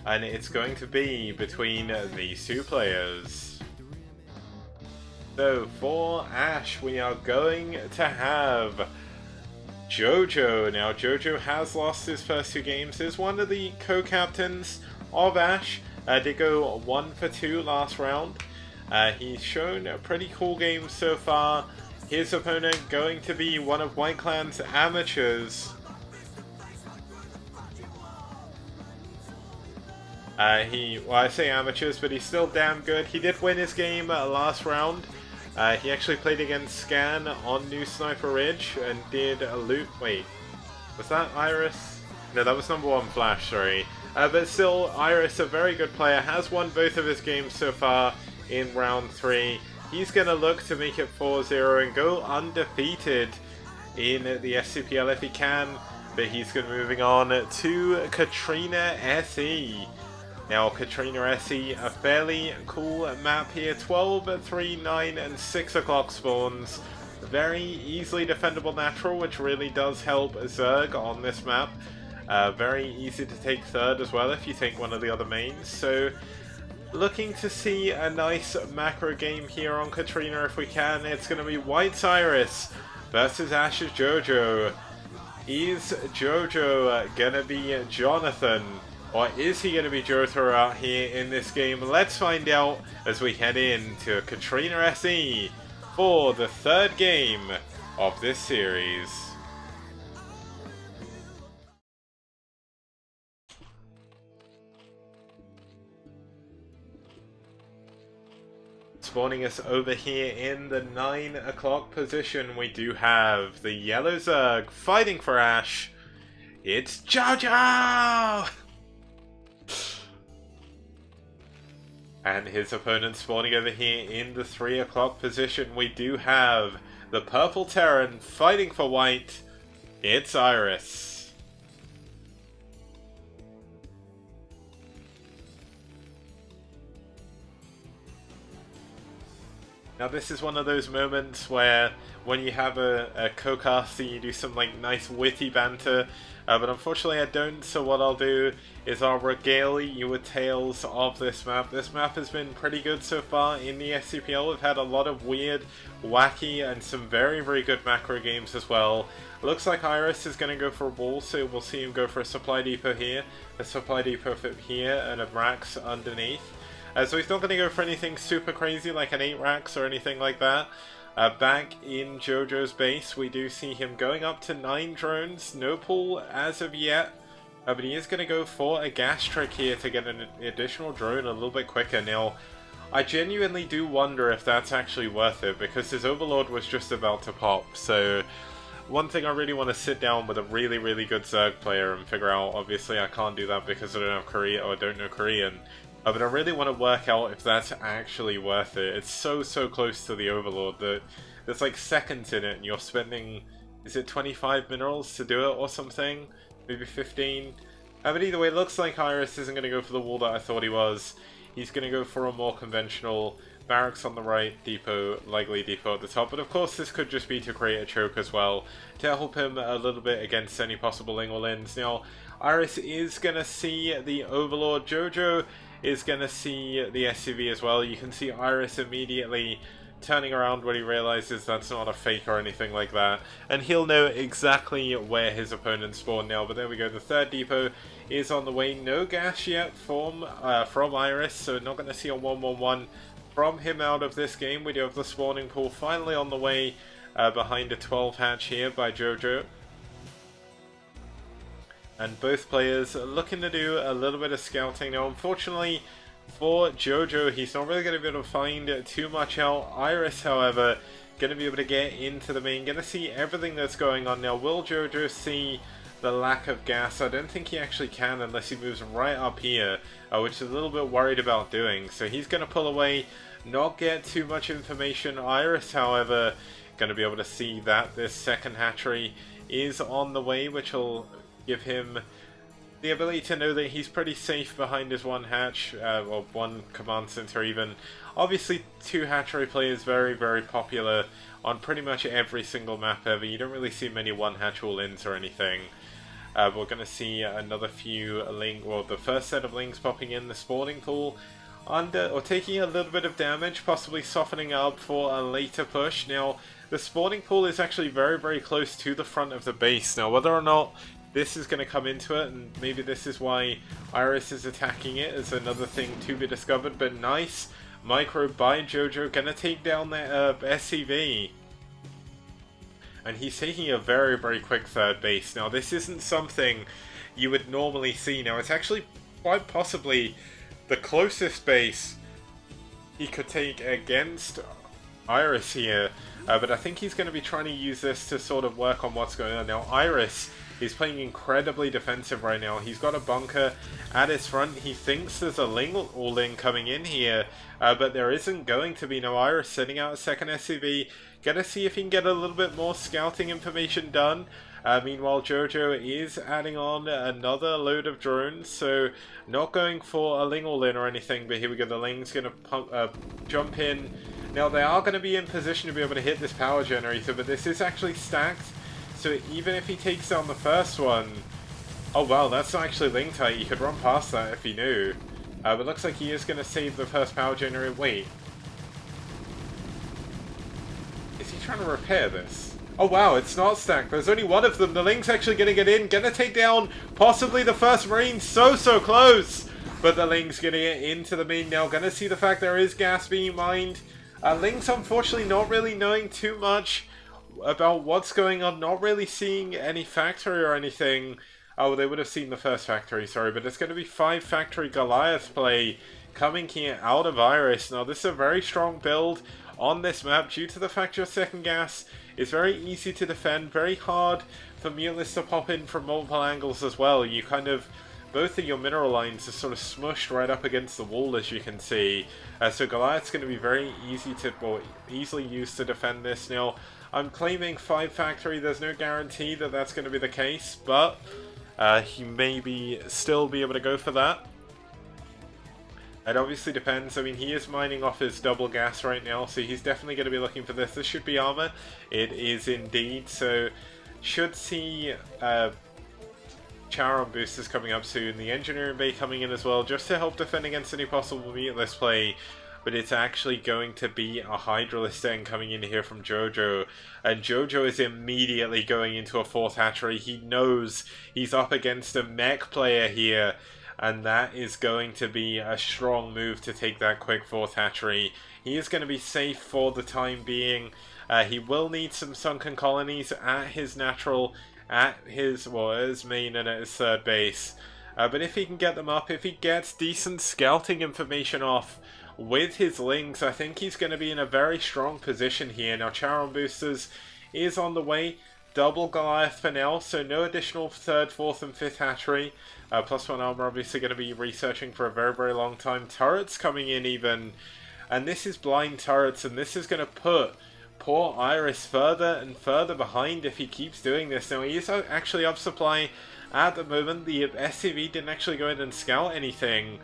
and it's going to be between these two players. So for aSh, we are going to have jOjO. Now jOjO has lost his first two games, is one of the co-captains of aSh. Did go 1 for 2 last round. He's shown a pretty cool game so far. His opponent going to be one of White Clan's amateurs. Well, I say amateurs, but he's still damn good. He did win his game last round. He actually played against Scan on New Sniper Ridge and did a loot. Wait, was that IriS? No, that was #1 Flash, sorry. But still, IriS, a very good player, has won both of his games so far in round 3. He's going to look to make it 4-0 and go undefeated in the STPL if he can. But he's going to be moving on to Katrina SE. Now, Katrina SE, a fairly cool map here. 12, 3, 9, and 6 o'clock spawns. Very easily defendable natural, which really does help Zerg on this map. Very easy to take third as well if you take one of the other mains. So, looking to see a nice macro game here on Katrina if we can. It's going to be White's IriS versus aSh's jOjO. Is jOjO going to be Jonathan? Or is he going to be Jotaro out here in this game? Let's find out as we head into Katrina SE for the third game of this series. Spawning us over here in the 9 o'clock position, we do have the yellow Zerg fighting for aSh. It's jOjO! And his opponent spawning over here in the 3 o'clock position, we do have the purple Terran fighting for white. It's IriS. Now this is one of those moments where when you have a co-caster you do some like nice witty banter, but unfortunately I don't, so what I'll do is I'll regale you with tales of this map. This map has been pretty good so far in the STPL. We've had a lot of weird, wacky, and some very, very good macro games as well. Looks like IriS is going to go for a wall, so we'll see him go for a supply depot here, a supply depot here, and a Rax underneath. So he's not going to go for anything super crazy like an 8 racks or anything like that. Back in jOjO's base, we do see him going up to 9 drones. No pull as of yet, but he is going to go for a gas trick here to get an additional drone a little bit quicker. Now, I genuinely do wonder if that's actually worth it, because his Overlord was just about to pop. So, one thing I really want to sit down with a really, really good Zerg player and figure out. Obviously, I can't do that because I don't have Korea or I don't know Korean. But I really want to work out if that's actually worth it. It's so close to the Overlord that there's like seconds in it and you're spending, is it 25 minerals to do it or something? Maybe 15? But either way, it looks like IriS isn't going to go for the wall that I thought he was. He's going to go for a more conventional barracks on the right, depot, likely depot at the top. But of course this could just be to create a choke as well, to help him a little bit against any possible Lingolins. Now, IriS is going to see the Overlord. jOjO is going to see the SCV as well. You can see IriS immediately turning around when he realizes that's not a fake or anything like that. And he'll know exactly where his opponent spawned now. But there we go, the third depot is on the way. No gas yet from IriS, so not going to see a 1-1-1 from him out of this game. We do have the spawning pool finally on the way behind a 12 hatch here by jOjO. And both players are looking to do a little bit of scouting. Now, unfortunately for jOjO, he's not really going to be able to find too much out. IriS, however, going to be able to get into the main, going to see everything that's going on. Now, will jOjO see the lack of gas? I don't think he actually can unless he moves right up here, which is a little bit worried about doing. So he's going to pull away, not get too much information. IriS, however, going to be able to see that this second hatchery is on the way, which will give him the ability to know that he's pretty safe behind his one hatch, or one command center even. Obviously, 2 hatchery play is very, very popular on pretty much every single map ever. You don't really see many 1 hatch all-ins or anything. We're going to see another few the first set of Lings popping in the spawning pool, taking a little bit of damage, possibly softening up for a later push. Now, the spawning pool is actually very, very close to the front of the base. Now, whether or not this is going to come into it, and maybe this is why IriS is attacking it, is another thing to be discovered. But nice micro by jOjO, going to take down that SCV. And he's taking a very, very quick third base. Now, this isn't something you would normally see. Now, it's actually quite possibly the closest base he could take against IriS here. But I think he's going to be trying to use this to sort of work on what's going on. Now, IriS is playing incredibly defensive right now. He's got a bunker at his front. He thinks there's a all-in coming in here. But there isn't going to be. No, IriS setting out a second SCV. Gonna see if he can get a little bit more scouting information done. Meanwhile, jOjO is adding on another load of drones, so not going for a Ling all-in or anything, but here we go, the Ling's going to jump in. Now, they are going to be in position to be able to hit this power generator, but this is actually stacked, so even if he takes down the first one... Oh wow, that's not actually Ling tight, he could run past that if he knew. But looks like he is going to save the first power generator. Wait. Is he trying to repair this? Oh wow, it's not stacked. There's only one of them. The Ling's actually going to get in. Going to take down possibly the first Marine. So close. But the Ling's going to get into the main now. Going to see the fact there is gas being mined. Ling's unfortunately not really knowing too much about what's going on. Not really seeing any factory or anything. Oh, they would have seen the first factory, sorry. But it's going to be 5 factory Goliath play coming here out of IriS. Now, this is a very strong build on this map due to the fact your second gas is very easy to defend, very hard for Mutalists to pop in from multiple angles as well. You kind of, both of your mineral lines are sort of smushed right up against the wall, as you can see. So Goliath's going to be very easily used to defend this. Now, I'm claiming 5 factory, there's no guarantee that that's going to be the case, but he may still be able to go for that. It obviously depends. I mean, he is mining off his double gas right now, so he's definitely going to be looking for this. This should be armor. It is indeed. So, should see Charon boosters coming up soon. The engineering bay coming in as well, just to help defend against any possible Mutalist play. But it's actually going to be a Hydralisk den coming in here from jOjO. And jOjO is immediately going into a 4th hatchery. He knows he's up against a mech player here. And that is going to be a strong move to take that quick 4th hatchery. He is going to be safe for the time being. He will need some sunken colonies at his main and at his third base. But if he can get them up, if he gets decent scouting information off with his Lings, I think he's going to be in a very strong position here. Now, Charon boosters is on the way. Double Goliath for now, so no additional 3rd, 4th and 5th hatchery. +1 armor obviously going to be researching for a very, very long time. Turrets coming in even. And this is blind turrets, and this is going to put poor IriS further and further behind if he keeps doing this. Now, he is actually up supply at the moment. The SCV didn't actually go in and scout anything.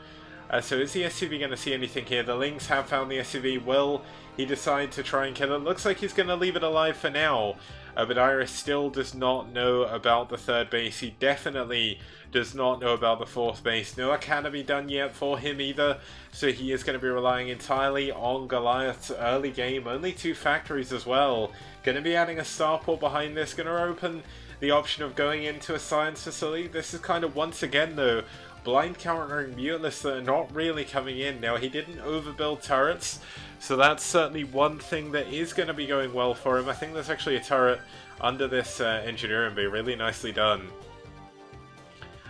So is the SCV going to see anything here? The Lings have found the SCV. Will he decide to try and kill it? Looks like he's going to leave it alive for now. But IriS still does not know about the 3rd base. He definitely does not know about the 4th base. No academy done yet for him either. So he is going to be relying entirely on Goliath's early game. Only 2 factories as well. Going to be adding a starport behind this. Going to open the option of going into a science facility. This is kind of once again though blind countering Mutalists that are not really coming in. Now, he didn't overbuild turrets, so that's certainly one thing that is going to be going well for him. I think there's actually a turret under this engineering bay, really nicely done.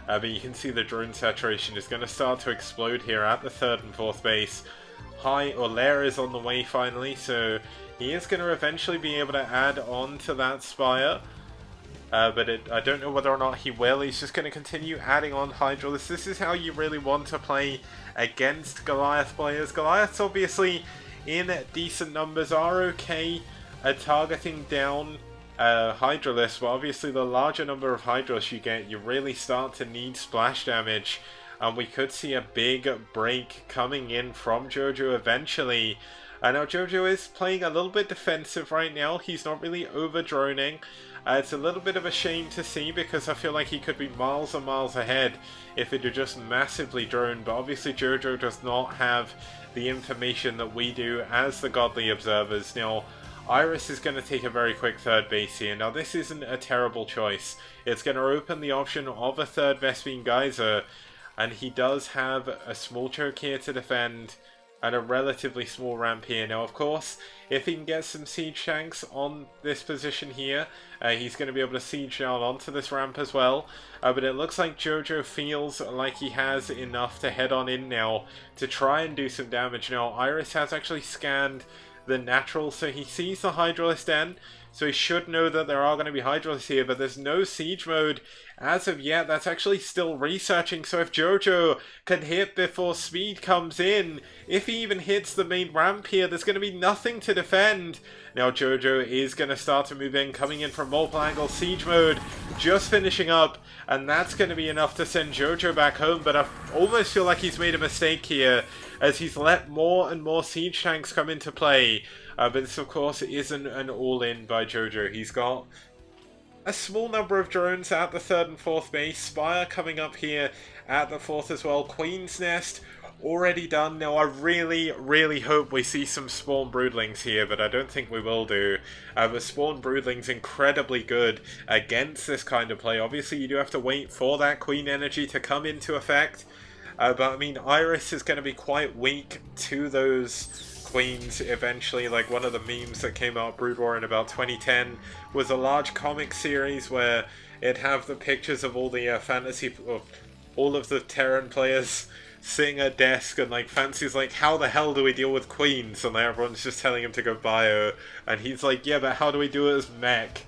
But you can see the drone saturation is going to start to explode here at the 3rd and 4th base. Lair is on the way finally, so he is going to eventually be able to add on to that spire. But I don't know whether or not he will. He's just going to continue adding on Hydralisk. This is how you really want to play against Goliath players. Goliaths obviously in decent numbers are okay at targeting down Hydralisk, but obviously the larger number of Hydralisk you get, you really start to need splash damage. And we could see a big break coming in from jOjO eventually. Now jOjO is playing a little bit defensive right now. He's not really over-droning. It's a little bit of a shame to see because I feel like he could be miles and miles ahead if it had just massively droned, but obviously jOjO does not have the information that we do as the godly observers. Now, IriS is going to take a very quick third base here. Now, this isn't a terrible choice. It's going to open the option of a third Vespene Geyser, and he does have a small choke here to defend, and a relatively small ramp here. Now, of course, if he can get some siege tanks on this position here, he's going to be able to siege down onto this ramp as well. But it looks like jOjO feels like he has enough to head on in now to try and do some damage. Now, IriS has actually scanned the natural, so he sees the Hydralisk Den, so he should know that there are going to be Hydralisks here, but there's no siege mode as of yet. That's actually still researching, so if jOjO can hit before speed comes in, if he even hits the main ramp here, there's going to be nothing to defend. Now jOjO is going to start to move in, coming in from multiple angles, siege mode, just finishing up, and that's going to be enough to send jOjO back home, but I almost feel like he's made a mistake here, as he's let more and more siege tanks come into play. But this, of course, isn't an all-in by jOjO. He's got a small number of drones at the 3rd and 4th base. Spire coming up here at the 4th as well. Queen's Nest already done. Now, I really hope we see some Spawn Broodlings here, but I don't think we will do. But Spawn Broodlings incredibly good against this kind of play. Obviously, you do have to wait for that Queen energy to come into effect. But, I mean, IriS is going to be quite weak to those queens eventually. Like, one of the memes that came out Brood War in about 2010 was a large comic series where it'd have the pictures of all the fantasy, all of the Terran players sitting at desk, and like Fantasy's like, how the hell do we deal with queens? And like, everyone's just telling him to go bio, and he's like, yeah, but how do we do it as mech?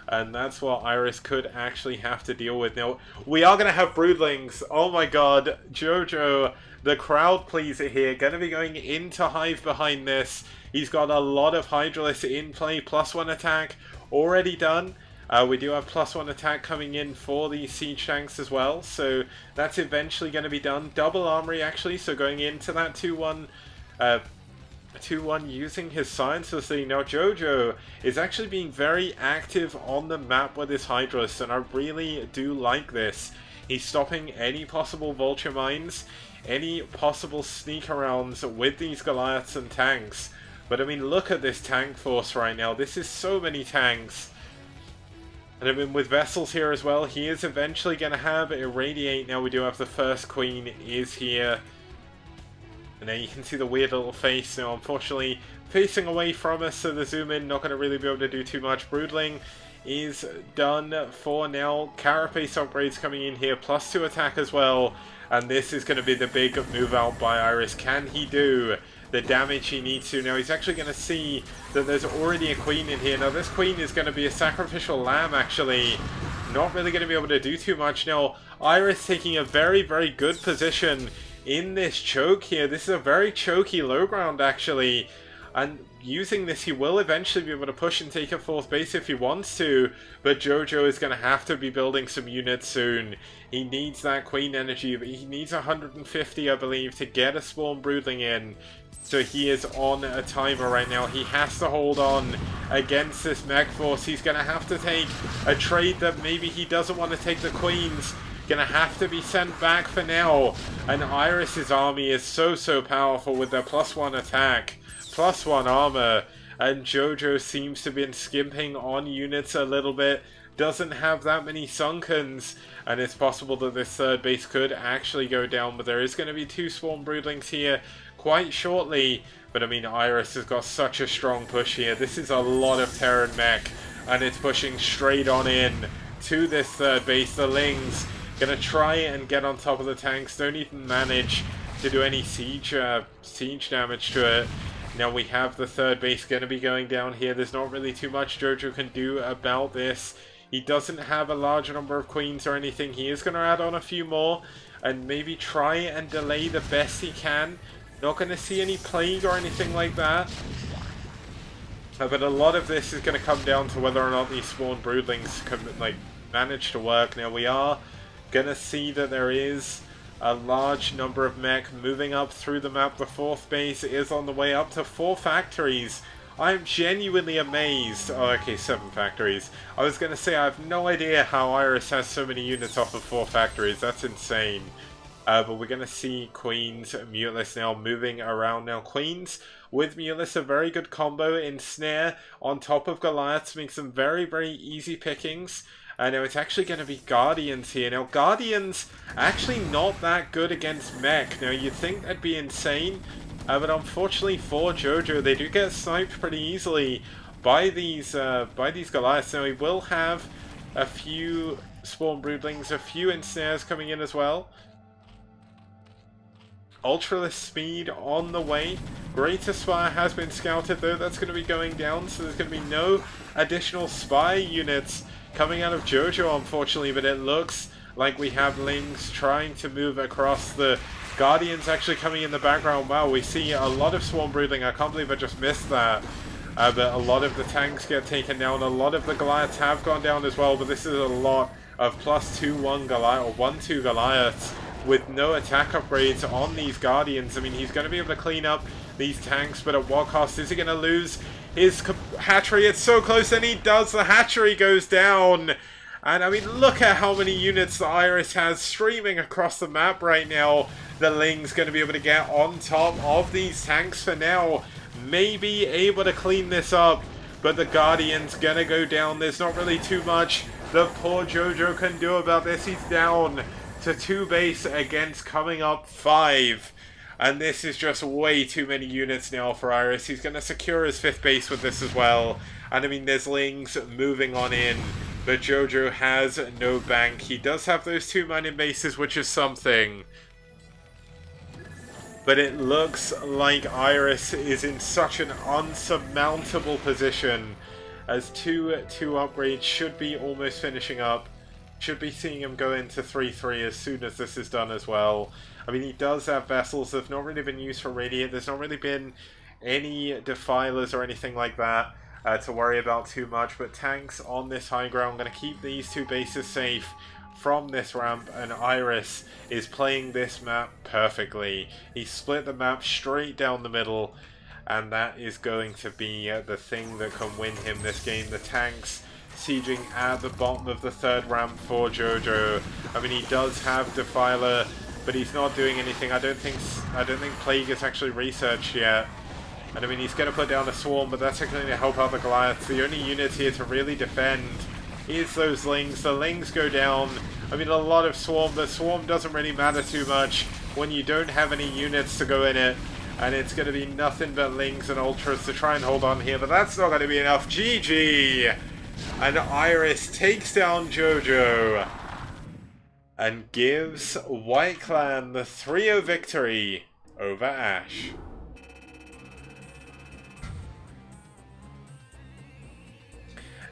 And that's what IriS could actually have to deal with. Now, we are going to have Broodlings. Oh my god, jOjO, the crowd pleaser here, going to be going into Hive behind this. He's got a lot of Hydralisks in play, +1 attack already done. We do have +1 attack coming in for the siege tanks as well, so that's eventually going to be done. Double armory actually, so going into that 2-1 using his sciences. Now jOjO is actually being very active on the map with his Hydralisk, and I really do like this. He's stopping any possible vulture mines, any possible sneak arounds with these Goliaths and tanks. But I mean, look at this tank force right now. This is so many tanks. And I mean, with vessels here as well, he is eventually going to have Irradiate. Now we do have the first queen is here. And then you can see the weird little face now, unfortunately facing away from us, so the zoom in not going to really be able to do too much. Broodling is done for now. Carapace upgrades coming in here, +2 attack as well. And this is going to be the big move out by IriS. Can he do the damage he needs to? Now he's actually going to see that there's already a queen in here. Now this queen is going to be a sacrificial lamb actually. Not really going to be able to do too much. Now IriS taking a very good position in this choke here. This is a very choky low ground actually, and using this he will eventually be able to push and take a 4th base if he wants to, but jOjO is going to have to be building some units soon. He needs that queen energy, but he needs 150 I believe to get a Spawn Broodling in, so he is on a timer right now. He has to hold on against this mech force. He's going to have to take a trade that maybe he doesn't want to take the queens. Gonna have to be sent back for now. And IriS's army is so powerful with their +1 attack, +1 armor, and jOjO seems to be skimping on units a little bit. Doesn't have that many Sunkens, and it's possible that this 3rd base could actually go down, but there is going to be 2 Spawn Broodlings here quite shortly. But I mean, IriS has got such a strong push here. This is a lot of Terran mech, and it's pushing straight on in to this 3rd base. The Lings gonna try and get on top of the tanks, don't even manage to do any siege damage to it. Now we have the 3rd base gonna be going down here. There's not really too much jOjO can do about this. He doesn't have a large number of queens or anything. He is gonna add on a few more and maybe try and delay the best he can. Not gonna see any plague or anything like that. But a lot of this is gonna come down to whether or not these Spawn Broodlings can like manage to work. Now we are gonna see that there is a large number of mech moving up through the map. The 4th base is on the way up to 4 factories. I'm genuinely amazed. Oh, okay, 7 factories. I was going to say, I have no idea how IriS has so many units off of 4 factories. That's insane. But we're going to see Queens, Muteless now moving around now. Queens with Muteless, a very good combo in Snare on top of Goliaths, makes some very, very easy pickings. Now it's actually going to be Guardians here. Now Guardians actually not that good against mech. Now you'd think that'd be insane, but unfortunately for jOjO, they do get sniped pretty easily by these Goliaths. Now he will have a few Spawn Broodlings, a few ensnares coming in as well. Ultraless speed on the way. Greater Spire has been scouted though, that's going to be going down, so there's going to be no additional Spire units coming out of jOjO unfortunately, but it looks like we have Lings trying to move across. The Guardians actually coming in the background. Wow, we see a lot of Swarm Broodling, I can't believe I just missed that. But a lot of the tanks get taken down, a lot of the Goliaths have gone down as well, but this is a lot of +2-1 Goliath, or 1-2 Goliaths with no attack upgrades on these Guardians. I mean, he's going to be able to clean up these tanks, but at what cost? Is he going to lose his hatchery? It's so close, and he does. The hatchery goes down. And I mean, look at how many units the IriS has streaming across the map right now. The Ling's going to be able to get on top of these tanks for now. Maybe able to clean this up, but the Guardian's going to go down. There's not really too much the poor jOjO can do about this. He's down to 2 base against coming up 5. And this is just way too many units now for IriS. He's going to secure his 5th base with this as well. And I mean, there's Lings moving on in, but jOjO has no bank. He does have those 2 mining bases, which is something. But it looks like IriS is in such an unsurmountable position, as 2 upgrades should be almost finishing up. Should be seeing him go into 3-3 as soon as this is done as well. I mean, he does have vessels that have not really been used for Radiant. There's not really been any Defilers or anything like that to worry about too much. But tanks on this high ground, going to keep these 2 bases safe from this ramp. And IriS is playing this map perfectly. He split the map straight down the middle. And that is going to be the thing that can win him this game. The tanks sieging at the bottom of the 3rd ramp for jOjO. I mean, he does have Defiler, but he's not doing anything. I don't think Plague is actually researched yet. And I mean, he's going to put down a Swarm, but that's going to help out the Goliaths. The only unit here to really defend is those Lings. The Lings go down. I mean, a lot of Swarm. The Swarm doesn't really matter too much when you don't have any units to go in it. And it's going to be nothing but Lings and Ultras to try and hold on here, but that's not going to be enough. GG! And IriS takes down jOjO and gives White Clan the 3-0 victory over aSh.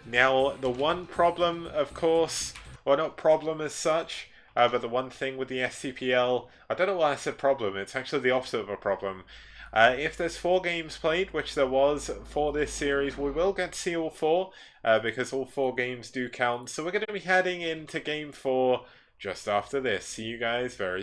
Now, the one problem, of course, well, not problem as such, but the one thing with the STPL, I don't know why I said problem, it's actually the opposite of a problem. If there's 4 games played, which there was for this series, we will get to see all 4, because all 4 games do count. So we're going to be heading into Game 4 just after this. See you guys very soon.